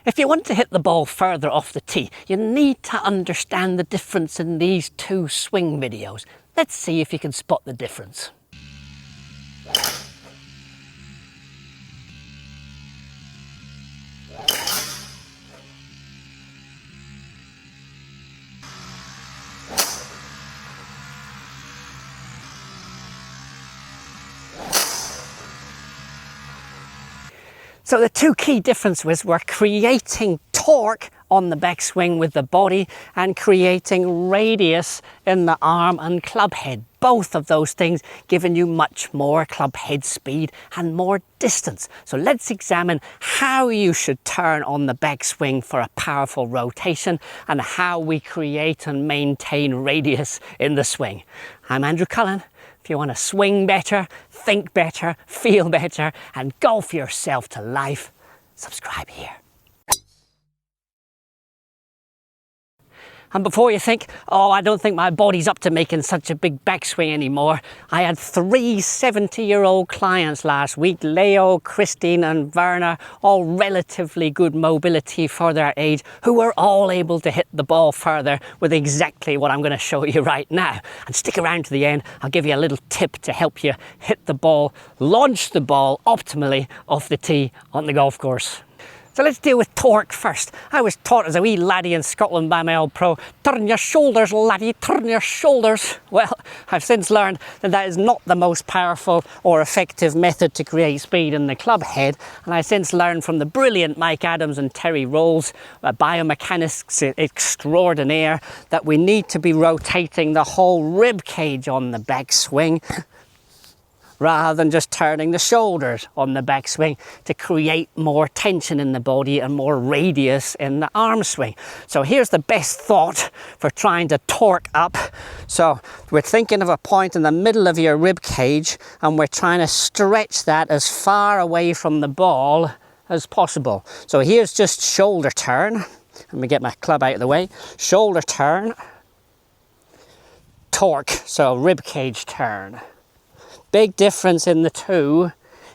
If you want to hit the ball further off the tee, you need to understand the difference in these two swing videos. Let's see if you can spot the difference. So the two key differences were creating torque on the backswing with the body and creating radius in the arm and club head. Both of those things giving you much more club head speed and more distance. So let's examine how you should turn on the backswing for a powerful rotation and how we create and maintain radius in the swing. I'm Andrew Cullen. If you want to swing better, think better, feel better, and golf yourself to life, subscribe here. And before you think, oh, I don't think my body's up to making such a big backswing anymore, I had 3 70-year-old clients last week, Leo, Christine and Werner, all relatively good mobility for their age, who were all able to hit the ball further with exactly what I'm going to show you right now. And stick around to the end, I'll give you a little tip to help you hit the ball, launch the ball optimally off the tee on the golf course. So let's deal with torque first. I was taught as a wee laddie in Scotland by my old pro, turn your shoulders laddie, turn your shoulders. Well, I've since learned that that is not the most powerful or effective method to create speed in the club head. And I since learned from the brilliant Mike Adams and Terry Rolls, biomechanics extraordinaire, that we need to be rotating the whole rib cage on the backswing rather than just turning the shoulders on the backswing to create more tension in the body and more radius in the arm swing. So here's the best thought for trying to torque up. So we're thinking of a point in the middle of your rib cage and we're trying to stretch that as far away from the ball as possible. So here's just shoulder turn. Let me get my club out of the way. Shoulder turn, torque, so rib cage turn. Big difference in the two,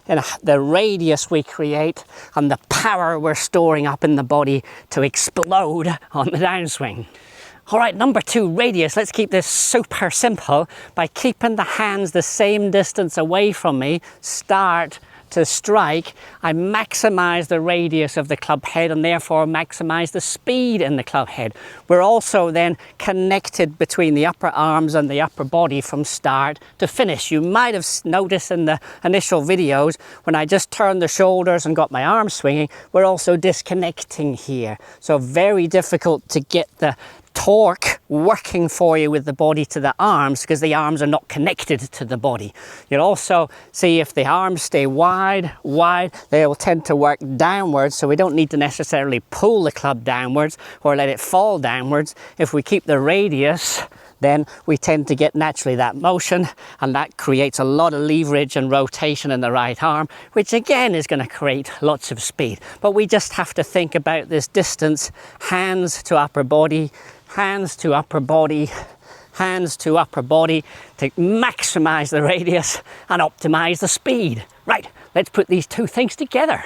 in the radius we create and the power we're storing up in the body to explode on the downswing. All right, number 2, radius. Let's keep this super simple by keeping the hands the same distance away from me. Start to strike, I maximize the radius of the club head and therefore maximize the speed in the club head. We're also then connected between the upper arms and the upper body from start to finish. You might have noticed in the initial videos when I just turned the shoulders and got my arms swinging, we're also disconnecting here. So very difficult to get the torque working for you with the body to the arms because the arms are not connected to the body. You'll also see if the arms stay wide, they will tend to work downwards, so we don't need to necessarily pull the club downwards or let it fall downwards. If we keep the radius, then we tend to get naturally that motion, and that creates a lot of leverage and rotation in the right arm, which again is going to create lots of speed. But we just have to think about this distance, hands to upper body, hands to upper body, hands to upper body to maximize the radius and optimize the speed. Right, let's put these two things together.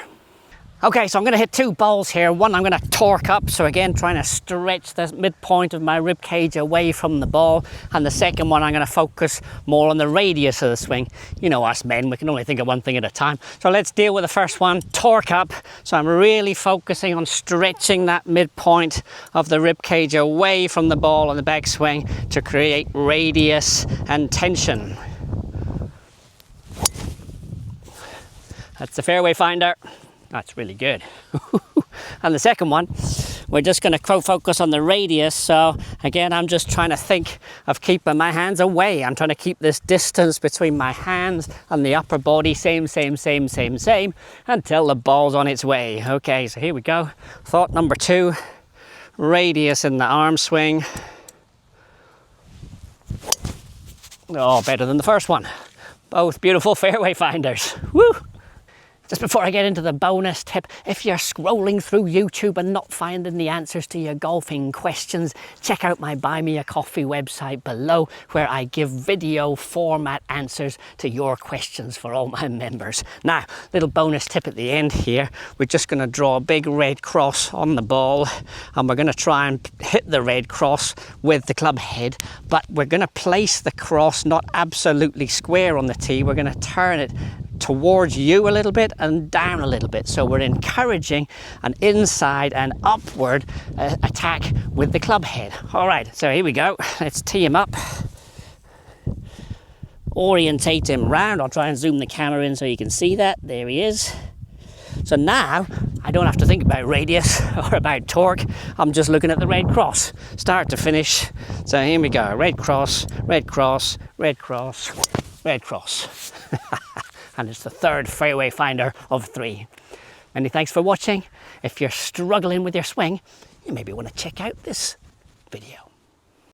Okay, so I'm going to hit 2 balls here. One I'm going to torque up, so again trying to stretch the midpoint of my rib cage away from the ball, and the second one I'm going to focus more on the radius of the swing. You know us men, we can only think of one thing at a time. So let's deal with the first one, torque up. So I'm really focusing on stretching that midpoint of the rib cage away from the ball on the backswing to create radius and tension. That's the fairway finder. That's really good. And the second one, we're just going to focus on the radius. So again, I'm just trying to think of keeping my hands away. I'm trying to keep this distance between my hands and the upper body, same, until the ball's on its way. Okay, so here we go. Thought number 2, radius in the arm swing. Oh, better than the first one. Both beautiful fairway finders. Woo! Just before I get into the bonus tip, if you're scrolling through YouTube and not finding the answers to your golfing questions, check out my Buy Me a Coffee website below, where I give video format answers to your questions for all my members. Now, little bonus tip at the end here. We're just going to draw a big red cross on the ball, and we're going to try and hit the red cross with the club head, but we're going to place the cross not absolutely square on the tee. We're going to turn it towards you a little bit and down a little bit, so we're encouraging an inside and upward attack with the club head. All right, so here we go. Let's tee him up, orientate him round. I'll try and zoom the camera in so you can see that. There he is. So now I don't have to think about radius or about torque. I'm just looking at the red cross, start to finish. So here we go, red cross, red cross, red cross, red cross. And it's the third fairway finder of 3. Many thanks for watching. If you're struggling with your swing, you maybe want to check out this video.